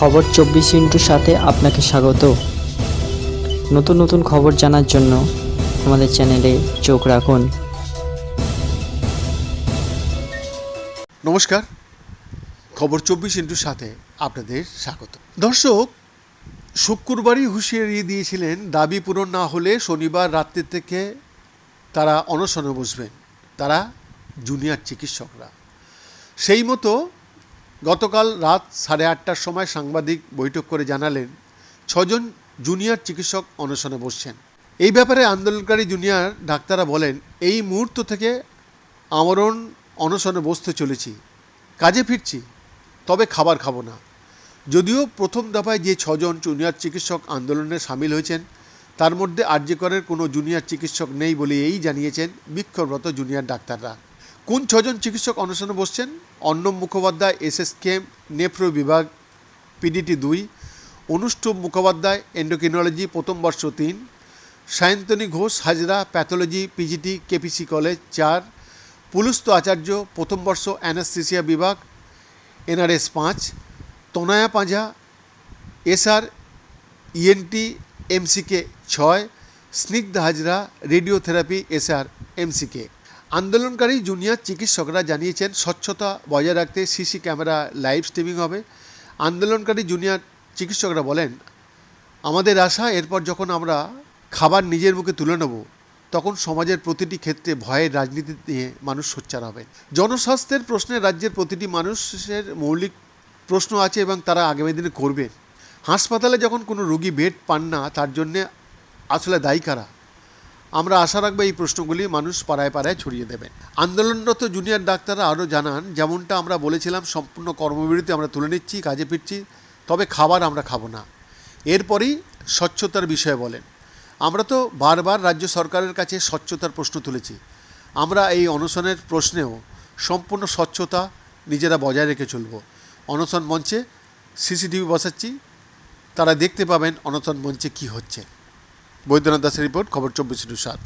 খবর 24 সাথে আপনাকে স্বাগত। নতুন নতুন খবর জানার জন্য আমাদের চ্যানেলে চোখ রাখুন। নমস্কার, খবর 24 আপনাদের স্বাগত। দর্শক, শুক্রবারই হুঁশিয়ারি দিয়েছিলেন দাবি পূরণ না হলে শনিবার রাত্রি থেকে তারা অনশনে বসবেন, তারা জুনিয়র চিকিৎসকরা। সেই মতো গতকাল রাত 8:30টার সময় সাংবাদিক বৈঠক করে জানালেন 6 জুনিয়র চিকিৎসক অনশনে বসছেন। এই ব্যাপারে আন্দোলনকারী জুনিয়র ডাক্তাররা বলেন, এই মুহূর্ত থেকে আমরণ অনশনে বসতে চলেছি, কাজে ফিরছি, তবে খাবার খাবো না। যদিও প্রথম দফায় যে 6 জুনিয়র চিকিৎসক আন্দোলনে সামিল হয়েছেন তার মধ্যে আর.জি. করের কোনো জুনিয়র চিকিৎসক নেই বলে জানিয়েছেন বিক্ষোভরত জুনিয়র ডাক্তাররা। কোন 6 চিকিৎসক অনশনে বসছেন? অর্ণব মুখোপাধ্যায়, এসএসকেএম নেফ্রো বিভাগ পিডিটি 2, অনুষ্ঠব মুখোপাধ্যায় এন্ডোক্রিনোলজি প্রথম বর্ষ 3, Sayantani Ghosh Hazra pathology PGT KPC college 4, Pulasta Acharya প্রথম বর্ষ অ্যানাস্থেসিয়া বিভাগ NRS 5, Tanaya Panja SR ENT MCK 6, Snigdha Hazra radiotherapy SR MCK. আন্দোলনকারী জুনিয়র চিকিৎসকরা জানিয়েছেন স্বচ্ছতা বজায় রাখতে সিসি ক্যামেরা লাইভ স্ট্রিমিং হবে। আন্দোলনকারী জুনিয়র চিকিৎসকরা বলেন, আমাদের আশা এরপর যখন আমরা খাবার নিজের মুখে তুলে নেব তখন সমাজের প্রতিটি ক্ষেত্রে ভয়ের রাজনীতি নিয়ে মানুষ সোচ্চার হবেন। জনস্বাস্থ্যের প্রশ্নে রাজ্যের প্রতিটি মানুষের মৌলিক প্রশ্ন আছে এবং তারা আগামী দিনে করবেন। হাসপাতালে যখন কোনো রোগী বেড পান না তার জন্যে আসলে দায়ী কারা? আমরা আশা রাখবো এই প্রশ্নগুলি মানুষ পাড়ায় পাড়ায় ছড়িয়ে দেবেন। আন্দোলনরত জুনিয়র ডাক্তাররা আরও জানান, যেমনটা আমরা বলেছিলাম সম্পূর্ণ কর্মবিরতি আমরা তুলে নিচ্ছি, কাজে ফিরছি, তবে খাবার আমরা খাবো না। এরপরই স্বচ্ছতার বিষয়ে বলেন, আমরা তো বারবার রাজ্য সরকারের কাছে স্বচ্ছতার প্রশ্ন তুলেছি, আমরা এই অনশনের প্রশ্নেও সম্পূর্ণ স্বচ্ছতা নিজেরা বজায় রেখে চলব। অনশন মঞ্চে সিসিটিভি বসাচ্ছি, তারা দেখতে পাবেন অনশন মঞ্চে কী হচ্ছে। বৈদ্যনাথ দাসের রিপোর্ট, খবর 24/7।